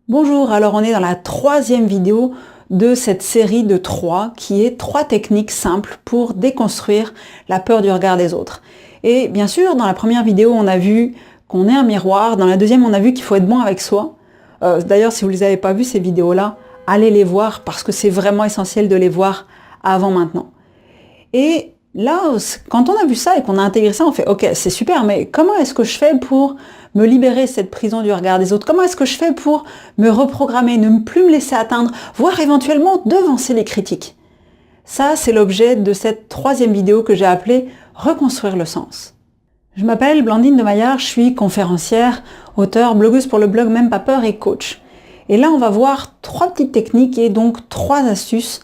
Bonjour, alors on est dans la troisième vidéo de cette série de 3 qui est 3 techniques simples pour déconstruire la peur du regard des autres. Et bien sûr, dans la première vidéo, on a vu qu'on est un miroir, dans la deuxième, on a vu qu'il faut être bon avec soi. D'ailleurs, si vous ne les avez pas vues, ces vidéos-là, allez les voir parce que c'est vraiment essentiel de les voir avant maintenant. Et là, quand on a vu ça et qu'on a intégré ça, on fait « Ok, c'est super, mais comment est-ce que je fais pour me libérer de cette prison du regard des autres? Comment est-ce que je fais pour me reprogrammer, ne plus me laisser atteindre, voire éventuellement devancer les critiques ?» Ça, c'est l'objet de cette troisième vidéo que j'ai appelée « Reconstruire le sens ». Je m'appelle Blandine de Maillard, je suis conférencière, auteure, blogueuse pour le blog Même pas peur et coach. Et là, on va voir 3 petites techniques et donc 3 astuces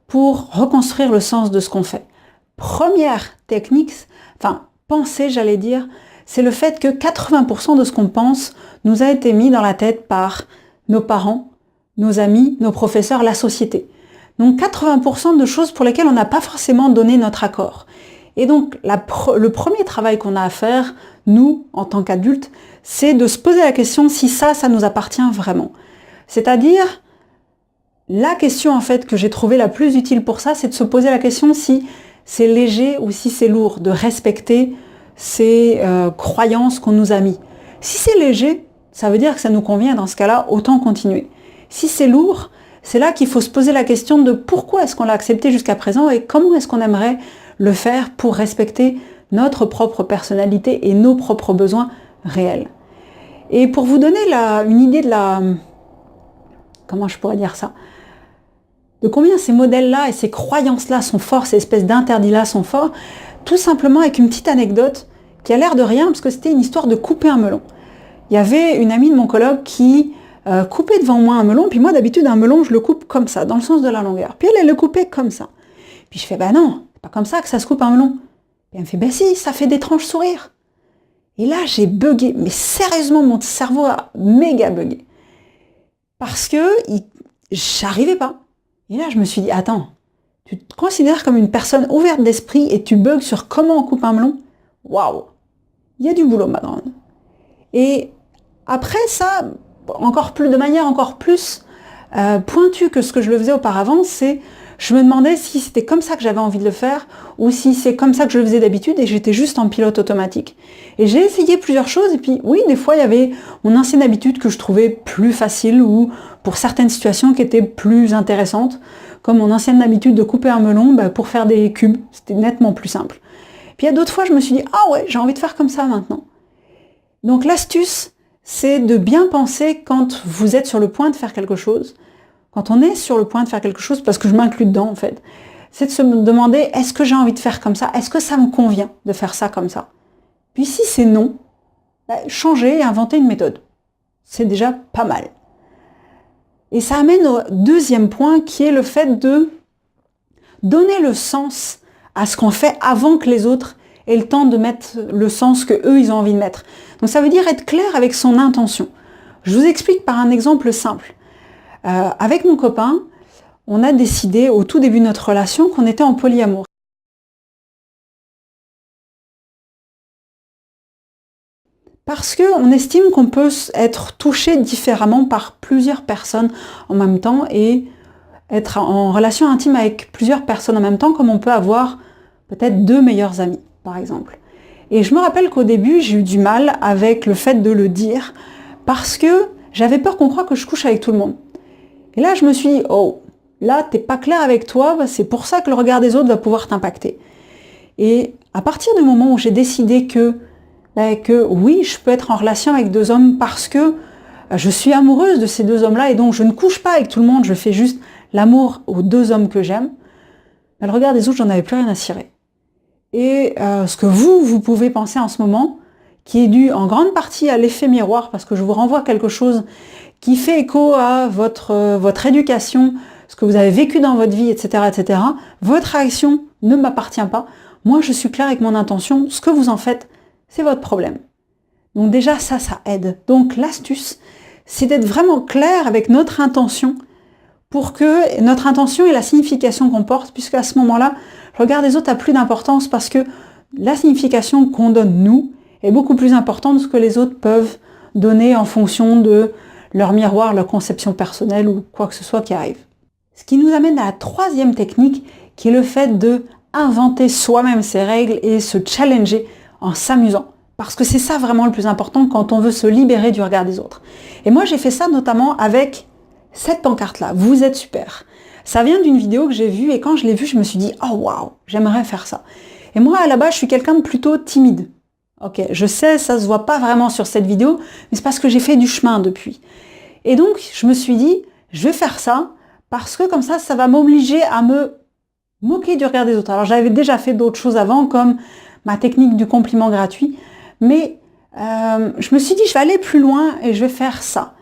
pour reconstruire le sens de ce qu'on fait. Première technique, pensée j'allais dire, c'est le fait que 80% de ce qu'on pense nous a été mis dans la tête par nos parents, nos amis, nos professeurs, la société. Donc 80% de choses pour lesquelles on n'a pas forcément donné notre accord. Et donc le premier travail qu'on a à faire, nous, en tant qu'adultes, c'est de se poser la question si ça nous appartient vraiment. C'est-à-dire, la question en fait que j'ai trouvée la plus utile pour ça, c'est de se poser la question si c'est léger ou si c'est lourd, de respecter ces croyances qu'on nous a mis. Si c'est léger, ça veut dire que ça nous convient, dans ce cas-là, autant continuer. Si c'est lourd, c'est là qu'il faut se poser la question de pourquoi est-ce qu'on l'a accepté jusqu'à présent et comment est-ce qu'on aimerait le faire pour respecter notre propre personnalité et nos propres besoins réels. Et pour vous donner une idée de comment je pourrais dire ça, de combien ces modèles-là et ces croyances-là sont forts, ces espèces d'interdits-là sont forts, tout simplement avec une petite anecdote qui a l'air de rien, parce que c'était une histoire de couper un melon. Il y avait une amie de mon coloc qui coupait devant moi un melon, puis moi d'habitude un melon je le coupe comme ça, dans le sens de la longueur. Puis elle le coupait comme ça. Puis je fais, bah non, c'est pas comme ça que ça se coupe un melon. Puis elle me fait, bah si, ça fait d'étranges sourires. Et là j'ai bugué, mais sérieusement mon cerveau a méga bugué. Parce que j'arrivais pas. Et là, je me suis dit, attends, tu te considères comme une personne ouverte d'esprit et tu bugs sur comment on coupe un melon? Waouh! Il y a du boulot, ma grande. Et après ça, de manière encore plus pointue que ce que je le faisais auparavant, je me demandais si c'était comme ça que j'avais envie de le faire ou si c'est comme ça que je le faisais d'habitude et j'étais juste en pilote automatique. Et j'ai essayé plusieurs choses et puis oui, des fois il y avait mon ancienne habitude que je trouvais plus facile ou pour certaines situations qui étaient plus intéressantes, comme mon ancienne habitude de couper un melon pour faire des cubes, c'était nettement plus simple. Puis il y a d'autres fois je me suis dit, ah ouais, j'ai envie de faire comme ça maintenant. Donc l'astuce, c'est de bien penser quand vous êtes sur le point de faire quelque chose. Quand on est sur le point de faire quelque chose, parce que je m'inclus dedans en fait, c'est de se demander, est-ce que j'ai envie de faire comme ça? Est-ce que ça me convient de faire ça comme ça? Puis si c'est non, changer et inventer une méthode. C'est déjà pas mal. Et ça amène au deuxième point qui est le fait de donner le sens à ce qu'on fait avant que les autres aient le temps de mettre le sens qu'eux ils ont envie de mettre. Donc ça veut dire être clair avec son intention. Je vous explique par un exemple simple. Avec mon copain, on a décidé au tout début de notre relation qu'on était en polyamour. Parce qu'on estime qu'on peut être touché différemment par plusieurs personnes en même temps et être en relation intime avec plusieurs personnes en même temps, comme on peut avoir peut-être 2 meilleurs amis, par exemple. Et je me rappelle qu'au début, j'ai eu du mal avec le fait de le dire parce que j'avais peur qu'on croie que je couche avec tout le monde. Et là, je me suis dit, oh, là, t'es pas clair avec toi, c'est pour ça que le regard des autres va pouvoir t'impacter. Et à partir du moment où j'ai décidé que oui, je peux être en relation avec 2 hommes parce que je suis amoureuse de ces 2 hommes-là et donc je ne couche pas avec tout le monde, je fais juste l'amour aux 2 hommes que j'aime, le regard des autres, j'en avais plus rien à cirer. Et ce que vous pouvez penser en ce moment, qui est dû en grande partie à l'effet miroir, parce que je vous renvoie quelque chose qui fait écho à votre éducation, ce que vous avez vécu dans votre vie, etc., etc., votre réaction ne m'appartient pas. Moi, je suis claire avec mon intention. Ce que vous en faites, c'est votre problème. Donc déjà, ça aide. Donc l'astuce, c'est d'être vraiment clair avec notre intention pour que notre intention ait la signification qu'on porte, puisqu'à ce moment-là, le regard des autres n'a plus d'importance parce que la signification qu'on donne nous est beaucoup plus importante de ce que les autres peuvent donner en fonction de leur miroir, leur conception personnelle ou quoi que ce soit qui arrive. Ce qui nous amène à la troisième technique, qui est le fait de inventer soi-même ses règles et se challenger en s'amusant. Parce que c'est ça vraiment le plus important quand on veut se libérer du regard des autres. Et moi, j'ai fait ça notamment avec cette pancarte-là. Vous êtes super. Ça vient d'une vidéo que j'ai vue et quand je l'ai vue, je me suis dit « Oh waouh, j'aimerais faire ça ». Et moi, à la base, je suis quelqu'un de plutôt timide. Ok, je sais, ça se voit pas vraiment sur cette vidéo, mais c'est parce que j'ai fait du chemin depuis. Et donc, je me suis dit « Je vais faire ça parce que comme ça va m'obliger à me moquer du regard des autres ». Alors, j'avais déjà fait d'autres choses avant, comme ma technique du compliment gratuit, mais je me suis dit, je vais aller plus loin et je vais faire ça.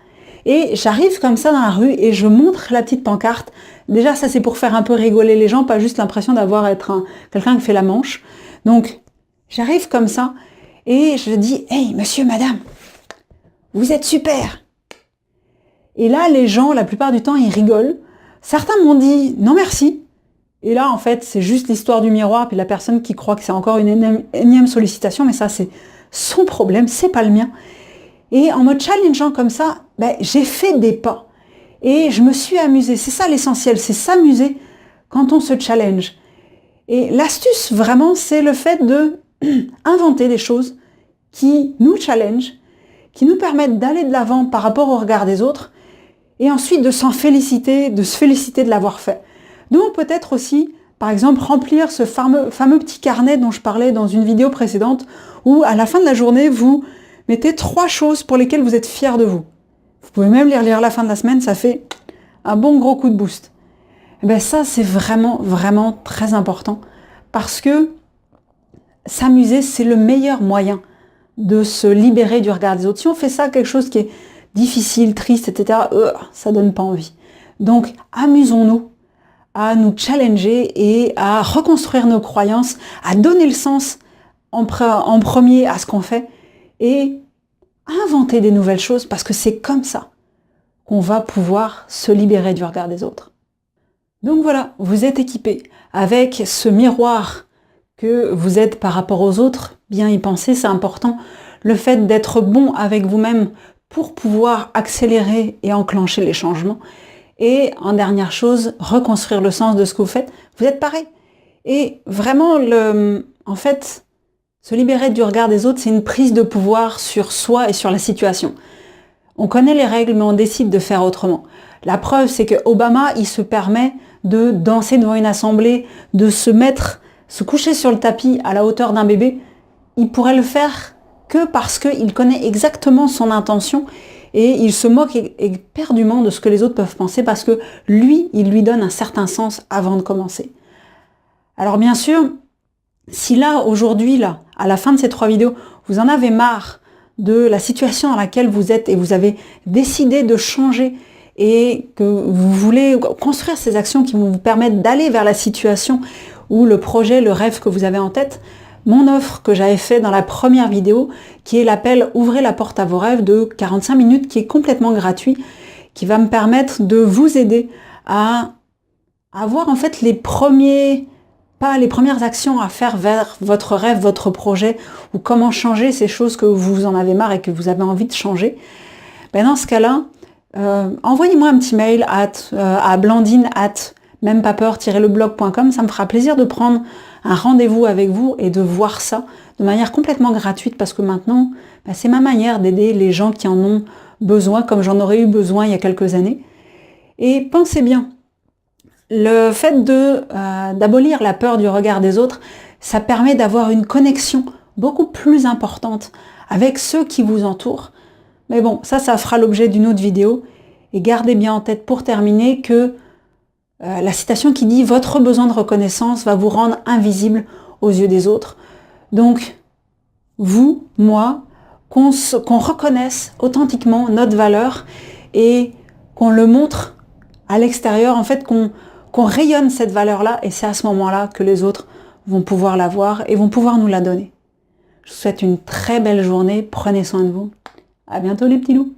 Et j'arrive comme ça dans la rue et je montre la petite pancarte. Déjà, ça c'est pour faire un peu rigoler les gens, pas juste l'impression d'avoir être quelqu'un qui fait la manche. Donc, j'arrive comme ça et je dis, hey, monsieur, madame, vous êtes super. Et là, les gens, la plupart du temps, ils rigolent. Certains m'ont dit, non merci. Et là, en fait, c'est juste l'histoire du miroir, puis la personne qui croit que c'est encore une énième sollicitation, mais ça, c'est son problème, c'est pas le mien. Et en me challengeant comme ça, j'ai fait des pas. Et je me suis amusée. C'est ça l'essentiel, c'est s'amuser quand on se challenge. Et l'astuce, vraiment, c'est le fait de inventer des choses qui nous challengent, qui nous permettent d'aller de l'avant par rapport au regard des autres, et ensuite de s'en féliciter, de se féliciter de l'avoir fait. Donc peut-être aussi, par exemple, remplir ce fameux petit carnet dont je parlais dans une vidéo précédente, où à la fin de la journée, vous mettez 3 choses pour lesquelles vous êtes fiers de vous. Vous pouvez même les relire à la fin de la semaine, ça fait un bon gros coup de boost. Et bien ça, c'est vraiment, vraiment très important, parce que s'amuser, c'est le meilleur moyen de se libérer du regard des autres. Si on fait ça, quelque chose qui est difficile, triste, etc., ça donne pas envie. Donc, amusons-nous à nous challenger et à reconstruire nos croyances, à donner le sens en premier à ce qu'on fait et inventer des nouvelles choses parce que c'est comme ça qu'on va pouvoir se libérer du regard des autres. Donc voilà, vous êtes équipé avec ce miroir que vous êtes par rapport aux autres, bien y penser, c'est important. Le fait d'être bon avec vous-même pour pouvoir accélérer et enclencher les changements. Et en dernière chose, reconstruire le sens de ce que vous faites. Vous êtes pareil. Et vraiment, en fait, se libérer du regard des autres, c'est une prise de pouvoir sur soi et sur la situation. On connaît les règles, mais on décide de faire autrement. La preuve, c'est que Obama, il se permet de danser devant une assemblée, de se coucher sur le tapis à la hauteur d'un bébé. Il pourrait le faire que parce qu'il connaît exactement son intention et il se moque éperdument de ce que les autres peuvent penser parce que lui, il lui donne un certain sens avant de commencer. Alors bien sûr, si là, aujourd'hui, là, à la fin de ces 3 vidéos, vous en avez marre de la situation dans laquelle vous êtes et vous avez décidé de changer et que vous voulez construire ces actions qui vont vous permettre d'aller vers la situation ou le projet, le rêve que vous avez en tête, mon offre que j'avais fait dans la première vidéo, qui est l'appel « Ouvrez la porte à vos rêves » de 45 minutes, qui est complètement gratuit, qui va me permettre de vous aider à avoir en fait les premières actions à faire vers votre rêve, votre projet, ou comment changer ces choses que vous en avez marre et que vous avez envie de changer. Dans ce cas-là, envoyez-moi un petit mail à blandine@memepapeur-leblog.com. Ça me fera plaisir de prendre un rendez-vous avec vous et de voir ça de manière complètement gratuite parce que maintenant, c'est ma manière d'aider les gens qui en ont besoin, comme j'en aurais eu besoin il y a quelques années. Et pensez bien, le fait d'abolir la peur du regard des autres, ça permet d'avoir une connexion beaucoup plus importante avec ceux qui vous entourent. Mais bon, ça fera l'objet d'une autre vidéo. Et gardez bien en tête pour terminer que la citation qui dit « Votre besoin de reconnaissance va vous rendre invisible aux yeux des autres ». Donc, vous, moi, qu'on reconnaisse authentiquement notre valeur et qu'on le montre à l'extérieur, en fait, qu'on rayonne cette valeur-là et c'est à ce moment-là que les autres vont pouvoir la voir et vont pouvoir nous la donner. Je vous souhaite une très belle journée, prenez soin de vous. À bientôt les petits loups.